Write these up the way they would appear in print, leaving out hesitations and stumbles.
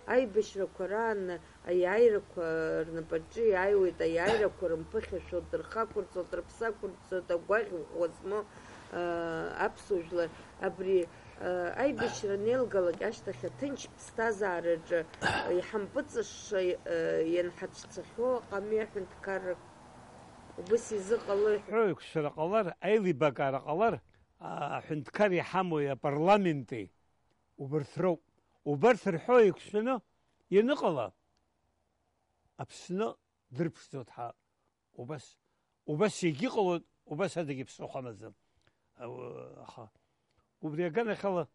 аибашьрақәа раан аиааирақәа рнапаҿы иааиуеит, аиааирақәа рымԥыхьашәоит, рхақәырҵоит, рыԥсақәырҵоит, агәаӷь ӷәӷәа змоу аԥсуа жәлар. Абри аибашьра неилгалак ашьҭахь аҭынч ԥсҭазаараҿы иҳампыҵышша ианҳацәцахьоу ҟами аҳәынҭқаррак. Убыс изыҟало ҳәеиқәшәара ҟалар, аилибакаара ҟалар, аҳәынҭқар иҳамои апарламенти убарҭ роуп. Убарҭ рҳәеиқәшәаны ианыҟала Аԥсны дырԥшӡоит ҳа. Убас егьыҟалоит, убас адагьы ԥсыхәа амаӡам. Аха убри аганахьала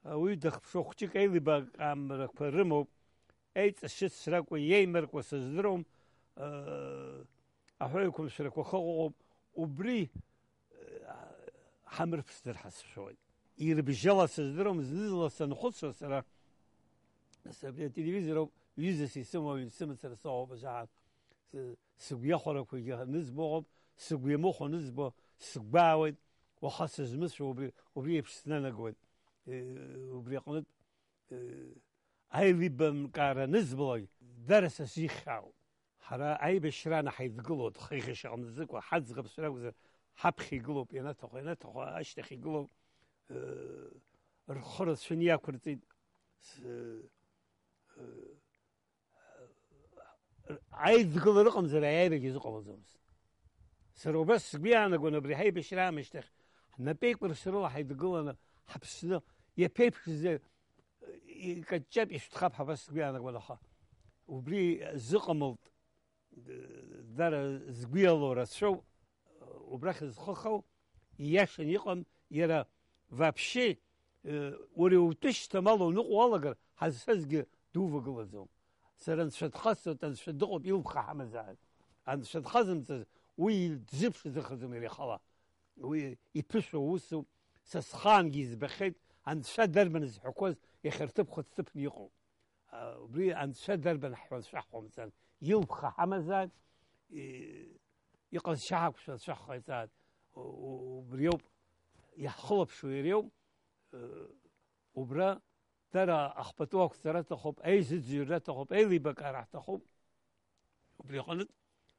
уаҩы дахԥшуа хәҷык аилибакаамрақәа рымоуп, еиҵашьыцракәа иеимаркуа сыздыруам, аҳәеиқәымшәрақәа хыҟоуп, убри ҳамырԥсдыр ҳасшәоит. Ирбжьала сыздыруам, зны-зынла санхәыцуа сара, абри ателевизор ауп ҩызас исымоу, исымацара соуп ажаан. Сыгәы иахәарақәагьы нызбоуп, сыгәы иамыхәо нызбо, сыгәбаауеит, уаха сызмыцәо убри еиԥш снанагоит. Убри аҟнытә аилибамкаара нызбалак дара са сихьаауп. Ҳара аибашьраан ҳаидгылоит, хихьашьа ҟамҵаӡакәа, ҳаӡӷаб ракәзар ҳаԥхьа игылоуп, ианаҭаху ашьҭахь игылоуп, рхы рацәаны иақәырҵеит. Аидгылара ыҟамзар аиаарагьы изыҟалаӡомызт. Сара убас сгәы иаанагон абри ҳаибашьра аамышьҭахь ҳнапеиқәыршарыла ҳаидгыланы ҳаԥсны иаԥеиԥшыз икаҷҷап ишәҭхап ҳабас сгәы иаанагон, аха убри зыҟамлт дара згәы иалоу рацәоуп, убрахь зхыхау ииашан иҟам, иара вообще уара иутәышьҭам ала уныҟәо алагар ҳазҳәазгьы дувагылаӡом. Сара анцәа дхасҵоит, анцәа дыҟоуп илԥха ҳамазааит. Анцәа дхазымҵаз уи дзыԥшӡахаӡом иара ихала. Уи иԥышәо усуп, са схаангьы избахьеит, анцәа дарбан зҳәақәаз иахьарҭыԥ хәыцҭыԥны иҟоуп. Убри анцәа дарбан ҳҳәацәа ҳҟамҵан, илԥха ҳамазааит, иҟазшьа ҳақәшәацәа ҳҟаиҵааит. Убри ауп иаҳхылаԥшуа иара иоуп. Убра дара ахпату ақәҵара аҭахуп, аизыӡҩра аҭахуп, аилибакаара ҳҭахуп. Убри аҟнытә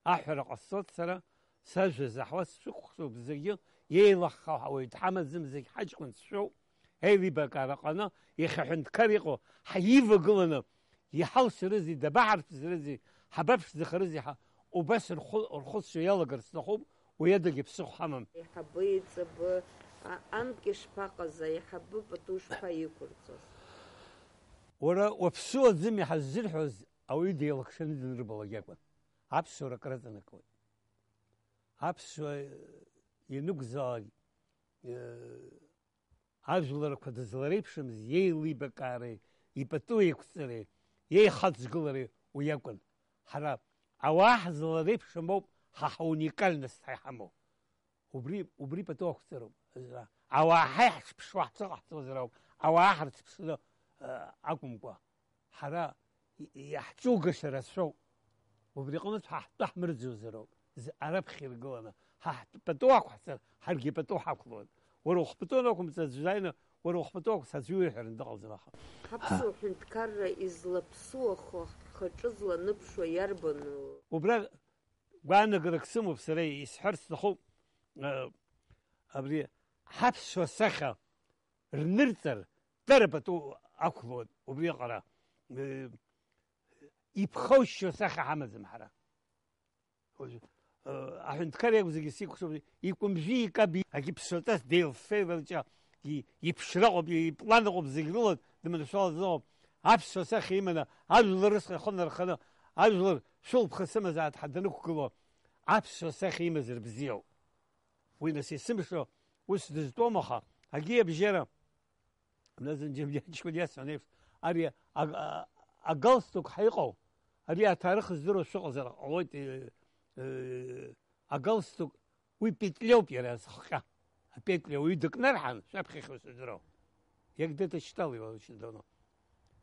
аҳәара ҟасҵоит сара, сажәа заҳуа сшәықәхшоуп, зегьы иеилахха ауаҩ дҳамаӡам, зегь ҳаҷкәын сшәоуп. Аилибакаара ҟаны иахьа аҳәынҭқар иҟоу ҳаивагыланы иҳалшарызеи, дабаҳарԥзарызеи, ҳабаԥшӡахарызеи ҳа, убас рхәыцшәа иалагар сҭахуп, уи адагьы ԥсыхәа ҳамам. Иҳабы иҵабы анкьа шԥаҟаз, аиҳабы пату шԥаиқәырҵоз? Уара уаԥсуа аӡыми ҳаззырҳәоз ауаҩы деилакшаны данырбалак иакәын. Аԥсуара акраҵанакуеит. Аԥсуа ианықәзаалак ажәларқәа дызлареиԥшымыз иеилибакаареи, ипату еиқәҵареи, иеихаҵгылареи уи акәын. Ҳара ауаа ҳзлареиԥшым ауп ҳа ҳауникальностҭ иҳамоу. Убри пату ақәҵароуп. Ауаа ҳаиҳзԥшуа ҳцыҟаҳҵозар ауп, ауаа ҳарзыԥшны акәымкәа. Ҳара иаҳҿугаша рацәоуп. Убри аҟнытә ҳаҳтәы ҳмырӡуазар ауп. Араԥхьа иргыланы ҳпату ақәҳҵар, ҳаргьы ипату ҳақәлоит. Уара ухпату анақәымҵа аӡәзааины, уара ухпату ақәс аӡәы иуҳәаран дыҟалӡам аха. Ҳаԥсуа ҳәынҭқарра излаԥсуахо ҳхаҿы зланыԥшуа иарбану? Убра гәаанагарак сымоуп сара исҳәарц сҭахуп. Абри ҳаԥсуа сахьа рнырҵар дара пату ақәлоит. Убри аҟара иԥхаушьо сахьа ҳамаӡам ҳара. Аҳәынҭқар иакәу зегьы сикәшоуп, икәымжәи икаби агьыԥшраҵас деилфеиларҷа, иԥшраҟоуп, ипланаҟоуп, зегь рыла дманшәалаӡоуп. Аԥсуа сахьа иманы ажәлар рысҟа ихы нарханы, ажәлар шәылԥха сымазааит ҳа данықәгыло, аԥсуа сахьа имазар бзиоуп. Уи нас исымшо ус дызтәом, аха агьи абжьара Назан џьамџьаҷкәын иасҳәан еиԥш, ари агалстук ҳаиҟоу, ари аҭаарых здыруа шыҟазар ҟалоит. Агалстук уи петлиоуп иара зхҟьа. Апетля уаҩы дыкнарҳан, шәаԥхьа сыздыруа. Я где-то читал его очень давно.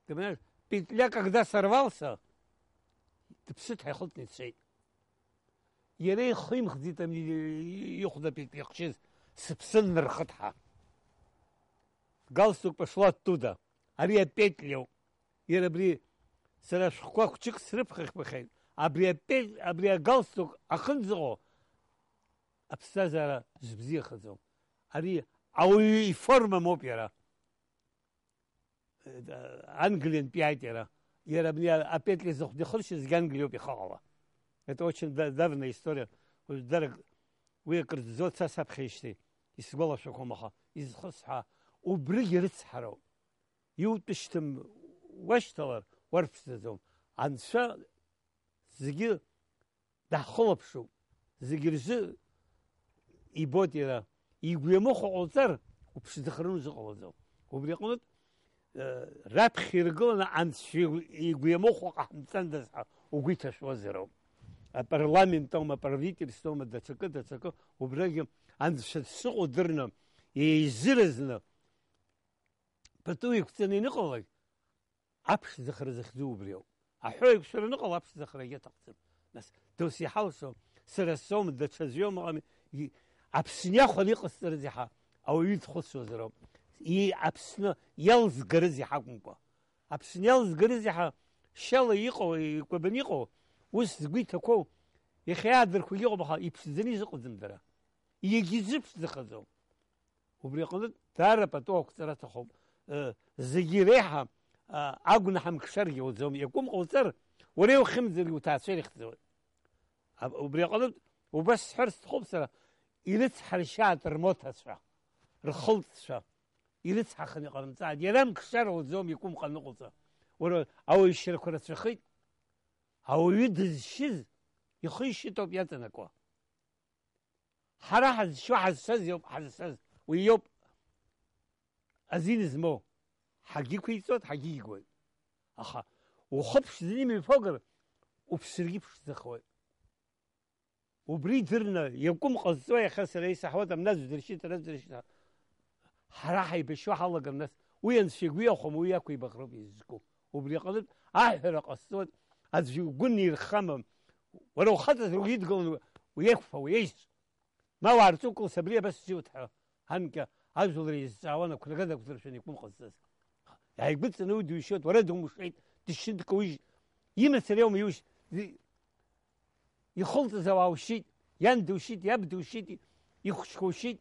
Ты понимаешь, петля, когда сорвался, дыԥсыҭ ҳаихылтны ицеит. Иара ихы имхӡеит ихәда петля иахшьыз, сыԥсы нырхыт ҳа. Галстук пошло оттуда. Ари апетлиоуп. Иара абри سر شخوا خچك سربخ بخير ابري галстук ахынзыго абстазара збзи хазом ари ауи форма мопера англиан пятера я мне опять ли заходишь из Англии бихала. Это очень давняя история. Дорог ويقرد زود ساسب خيشتي يسقولا شكومها يزخصها وبري يرتسحرو يوتشتم واشتلر ورفستهم عن شا زجي دخل بشو زجرز يبوديرا يقيموخ عذر وبشدخرون زقوزو وبريقونت راب خيرقلنا عن شي يقيموخ حمسندس وقيتش وزرو парламентом, правительством, ДЦК, убраги, андше содерно, и изразно. Потом их цены николай, апш захразах зубрил. А хой все равно кол апш захраятакцем. Нас доси хаусо, сарасом, дачазьем, и апсня холика саразиха, а уид хосозером. И апсна ялз гаразиха кумпа. Апснял с гаразиха, шала ико и кабанико. وس زقيت كو يخيادر كو يغبخ يبسزني زقدم درا يجيزب زخزو وبريقود تارا بتوك تراتخم زيريها اغن حم كشري وزوم يقوم قوتر وريو خمزر وتاسير يخزو وبريقود وبس حرس خبصره يلت حرشات رموت اسفا رخلت اسفا يلت حخني قرم ساعد يرم كشر وزوم يقوم قنقصه ور او يشرك رتخيت أو يدز يخيش توب يتنكوا حراحز شو حساس يوب حساس ويوب أزين زمو حقيقي صوت حقيقي أخا وخبش ذي من فقر وبسرقيبش زخوي وبريدرنا يقوم قصوي خسر ليس حوات الناس درشيت الناس درشيت حراحي بشو حلق الناس وينسي وياهم وياكو يبغرب يزكو وبريقلب أحرق الصوت از يقولني الخمم ولو خطت ويد قول ويكفى ويعيش ما وارتوكل سبريه بس جوتها هنك عايزوا يزعوانا كل كذا كثر عشان يكون قصاص يعني قلت انا ودي يشوت ولدهم مش عيد تشد كويش يمثل يوم يوش يخلط زواو شيء يندو شيء يبدو شيء يخشكو شيء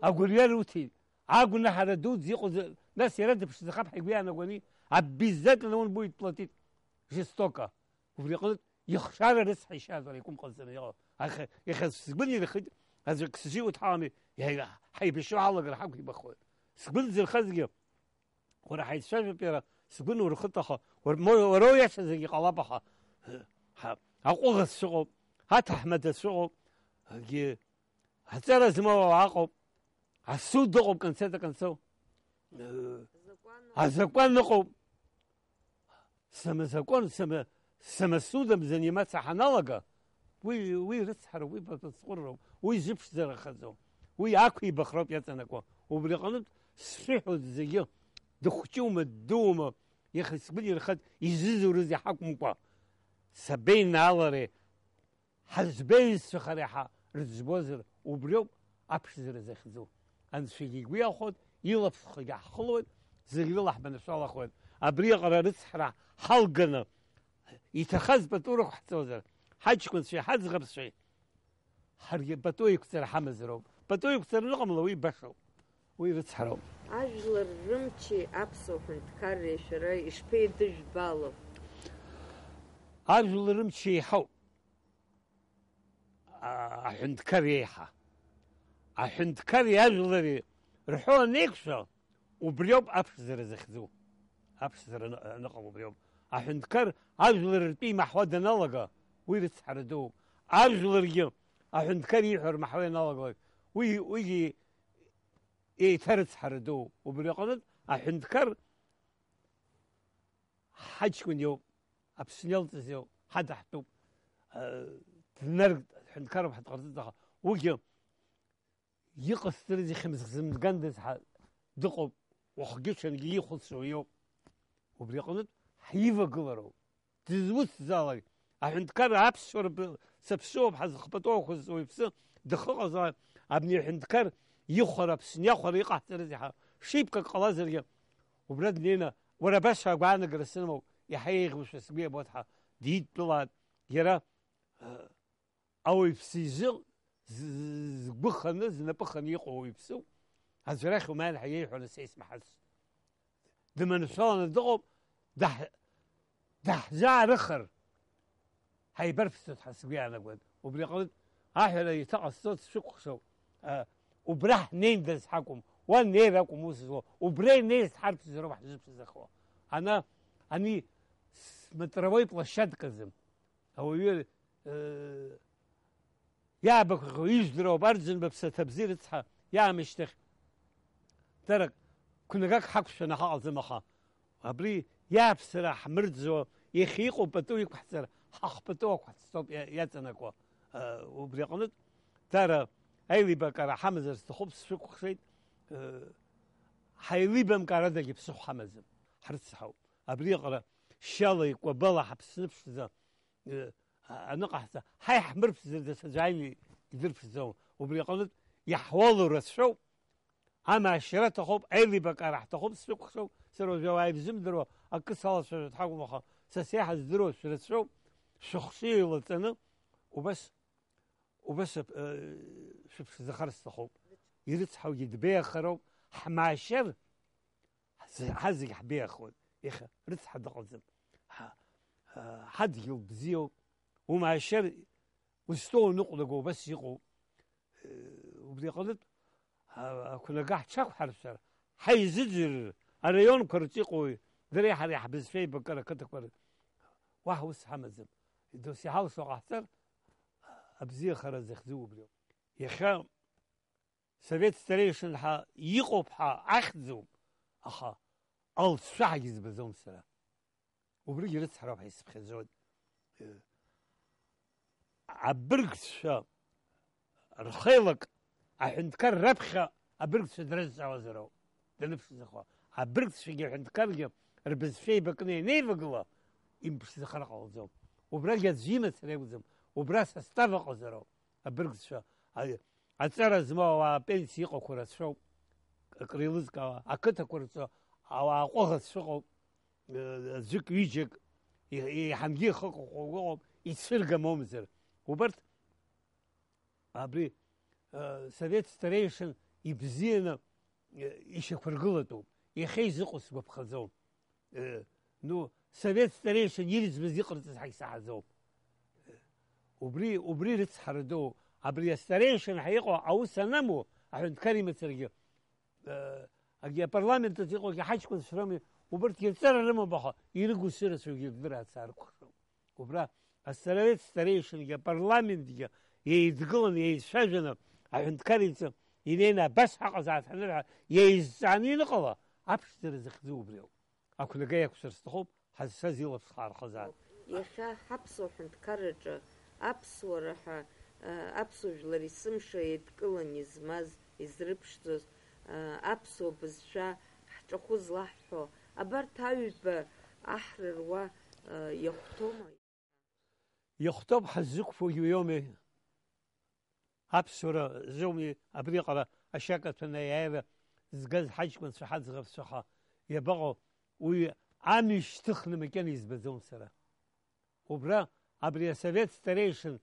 اقول يا روتي عاقوا نحر دود زيقوا ناس يرد بش زخاب حيقول انا قوني بالذات لو بوي طلطيت جستوكا وفريقود يخشار رسح يشاد ولا يكون قصنا يا اخي سبني لخد هذا كسجي وتحامي يا حي بشو علق الحق يبخو سبن زي الخزقه وراح يتشاف بيرا سبن ورخطها ورويا زي قلبها اقوغ السوق هات احمد السوق هترى زما عقب السود دقب كان سيتا كان سو هزقان نقب سما السودة زنيمات سحنالقة وي رسحر وي بتصقر وي جبش زر خزو وي عاكي بخرب يتنكوا وبلقنت صحيحو زي دختوم الدوم يخس بلي الخد يززو رزي حكمكوا سبين نالري حزبين سخريحة رزبوزر وبريو أبش زر زي خزو أن شيء وياخد يلف خيا خلود زي الله بن شاء خود أبريق رسحرة حلقنا يتخذ بتورك حتوزر حاج كنت شيء حاج غير شيء حرق بتوي كسر حمزرو بتوي كسر نقم لوي بشو ويرسحرو عجل الرمشي أبسو فنت كاري شراي إش بيدج بالو عجل الرمشي حو عند كريحة عند كري عجل رحوا نيكشو وبريوب أبشزر زخزو أبشزر نقم بريوب عند كر عجل الربي محود نلقى ويرسحر دو عجل الرجيم عند كر يحر محود نلقى ويجي ترس حردو وبريقنت عند كر حج كن يوم أبسنيلت يوم حد حتوب تنرد عند كر بحد قرطتها ويجي يقص ترزي خمس زمن قندس دقب وخجيشن يخذ شويو وبريقنت حيفا قلرو تزوت زالي عند كر عبس شرب سبسوب حز خبطوه خز ويبس دخل زال ابني عند كر يخرب سنيخر يقع ترزيها شيبك قلازريا وبرد لينا ورا باشا قعدنا قرسنمو يحيغ سبيه بوتها ديد بلاد يرى أو يفسيزل بخن زنبخن يقو يفسو هزرخ ومال حييح ولا سيس محس دمن صان الضغب ده زار اخر هاي برفست حسبي انا قلت وبريقل احنا يتقصد سو وبرح نين دز حكم وان نيركم موسى وبرين نيس حرب زروح حزب زخوا انا اني متروي بلشد كزم هو يقول يا بك يجدروا برزن بس تبزير تصحى يا مشتخ ترك كنا جاك حق شنا حق زمخا أبري يا بصراحة مرزو يخيقوا بتويك بحسر حق بتوك حسب ياتناكوا وبري قلت ترى أيلي بكرة حمز استخبص شو خشيت حيلي بمكرة دقي بسخ حمزم حرس حو أبري قرا شالي وبلا حبس نفس ذا أنا قحسه هاي حمر في ذا سجايني يدير في الزون وبري قلت يحولوا رسشو أما شرط خب أيلي بكرة تخب سوق شو سرو جوايب زمدرو أكسر شو تحكوا مخا سسيح زدرو شرط شو شخصية لتنا وبس شوف ذكر الصخوب يريد حو يدبي خرو حماشر حزق حبي أخوي يخ رد حد قزم حد يلبزيو وماشر وستو نقلقو بس يقو وبدي قلت كنا قاعد شاك حرسر حي زجر الريون كرتي قوي دري حري حبز فيه بكره كتكبر وحوس حمزم دوسي حوس وقحتر أبزي خرز يخذوه بريو يخا سبيت ستريشن ها يقوب ها أخذوه أخا أول شعجز بزوم سلام وبريجي رتحرب حيس بخزود عبرقت شا رخيلك عند كر ربخة عبرقت درزة وزرو ده نفس الزخوة عبرقت في عند كر ربز فيه بكني نيفقلا يمبس خرق وزوم وبرجع زيمة سلام وبراس استفق وزرو عبرقت شا أترى زما وبنسي قكرة شو قريلز كوا أكتر كرة أو أقوى شو زك يجك يحمي خلق وقوم يسرق مومزر وبرت أبري سويت ستريشن يبزينا يشكر غلطه يخيزق سبب خزوم نو سويت ستريشن يرز بزيقر تسحق سحزوم وبري رتحردو أبري ستريشن حيقوا أو سنمو عند كلمة سرقة أجي برلمان تقول كحاج كنت شرامي وبرت يتسرى لما بخا يلقوا سيرة سوق يقدرها تسارق وبرا السلوات ستريشن يا برلمان دي يتقولن يسجنوا عند كلمة يلينا بس حق زعت حنرها يزعني نقضى أبشتر زخذوه بريو أكل جاي أكسر استخوب حساسي وفخار خزان يخا حبسو حنت كرجة أبسو رح أبسو جلري سمشة يتقولن يزماز يزربشتوز أبسو بزشا حتخوز لحفو أبر تاويب أحرر و يخطب حزق في يومي أبسورة زومي أبريقرة أشاكة النيابة زقاز حاج من صحات زغف صحة يبغوا وعام يشتخن مكان يزبزون سرا وبرا أبريا سويت ستريشن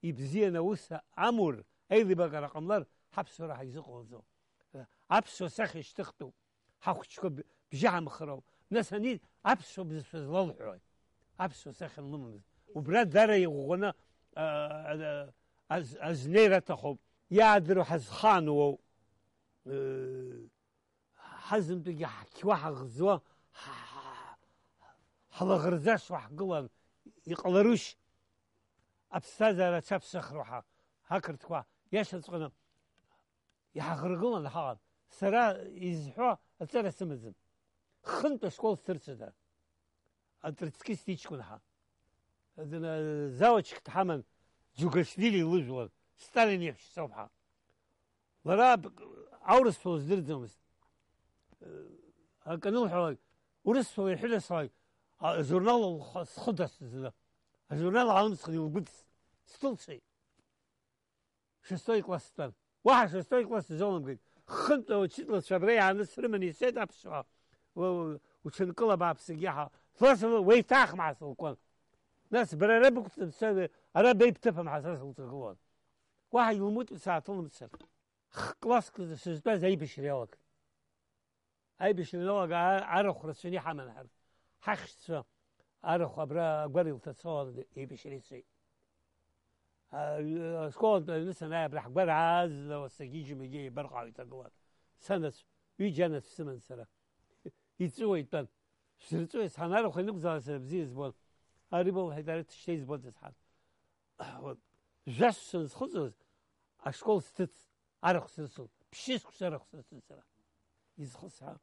يبزينا وسا عمر أيضا بقى رقملار حبسورة حيزقوا زو أبسو ساخ يشتختو حاكشكو بجعم خراو ناس هنيد أبسو بزلالحوي أبسو ساخ النمز وبرا داري يغونا از نيرة تخوب يادرو حز خانو حزم تجي حكي واحد غزوة حلا غرزاش واحد قلن يقلروش أبستاذة لا تبسخ روحها هكرت كوا ياش تقنا يحغرقلن حال سرا يزحوا أترى سمزم خنت شكول ثرسدا أترتسكي ستيشكون ها هذا زاوجك تحمل جوغشليلي لجوال ستالين يحش صبحا وراب عورس فوز دردمس كانوا حواي ورس فوي حلس هاي جورنال خدس الجورنال عالم سخدي القدس ستول شيء شستوي كلاس ستان واحد شستوي كلاس زون قيد خنت وتشتل شبري عن السرمني سيد أبشوا وشنقلب باب سجيحة فاصل ويتاخ مع سلقان ناس برا بسبب أنا بيبتفهم حساس التقوان واحد يموت ساعة طول مسر خلاص كذا سجبا زي بشريوك أي بشريوك عرق رسوني حمل حرف حخش عرق أبرا قريل تصور أي بشري شيء سكول لسه أنا برح قبر عاز لو استجيج مجي برقع يتقوان سنة يجانا في سمن سنة يتسوي يتبان شرتوي سحنا خلينا نقزا بزيز بول أريبو هيدارة تشتيز بول تسحن جاس خذ أشكال ستة عرق سلسل بشيس كسر سلسل سنة يزخصها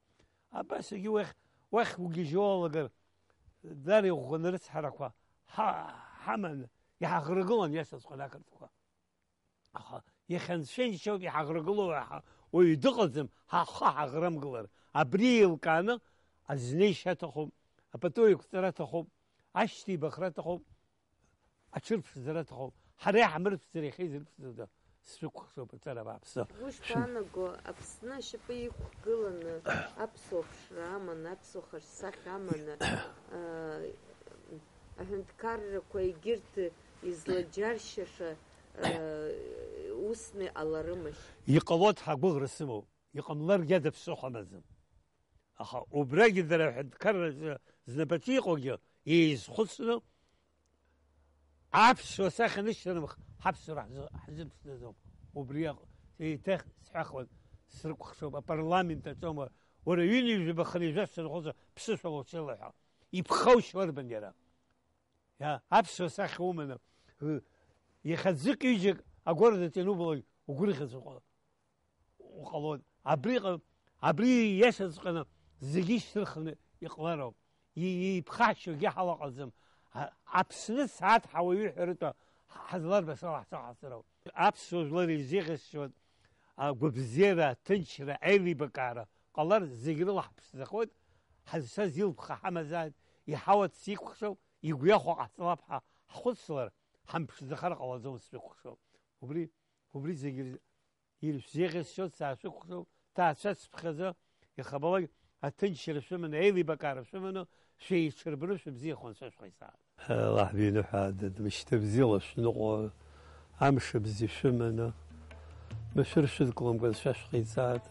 أباس يجي وخ وجيجول غير داري وخنرس حركوا حمل يحغرقون ياسس خلاك الفقا يخن شين شو يحغرقلو ويدقزم حغرم قلر أبريل كان أزنيشتهم أبتوي كثرتهم عشتي بخرتهم أشرف زرتهم حريح عمرت في خيزر في ذا سوق شو بترى بابس وش أنا جو أبسنا شبيه قلنا أبسوخ شرامن أبسوخ سخامن أهند كار كوي جرت يزلجرشش وسمي على رمش يقلوت حق بغر السمو يقملر جد بسوخ مزم أخا وبراجي ذا حد كار زنبتيق وجا يخصنا عبس وساخن الشرم حبس راح حزب سنزوم وبريق تاخ سحخون سرق خشوب برلمان تاعهم وريوني بخلي جاس الخوز بسوس وصلها يبخوش وربن يرا يا عبس وساخ ومن يخزق يجي اقول تنوبل وقولي خزق وقالوا عبري يسقنا زجيش سرخن يقلروا يبخاش يجي حلقه زم عبسنا ساعات حوالي حرته حذر بس راح تعصروا عبسوا لي زيغس شو بزيرة تنشر عيلي بكارة قالر زيغر الله حبس زخود حساس يلبخ حمزات يحاول تسيق خشو يقياخو عصلابها خصلر حمبش زخر قال زوم سبيق خشو وبري زيغر يلبس زيغس شو ساسو خشو تاسس بخزا يخبروا التنشر شو من عيلي بكارة شو منه شيء شربروش بزي خمسة ساعات راح بينو حادد مش تبزيل شنو عمش بزي شمنا ما شرش لكم قال شاش ساعات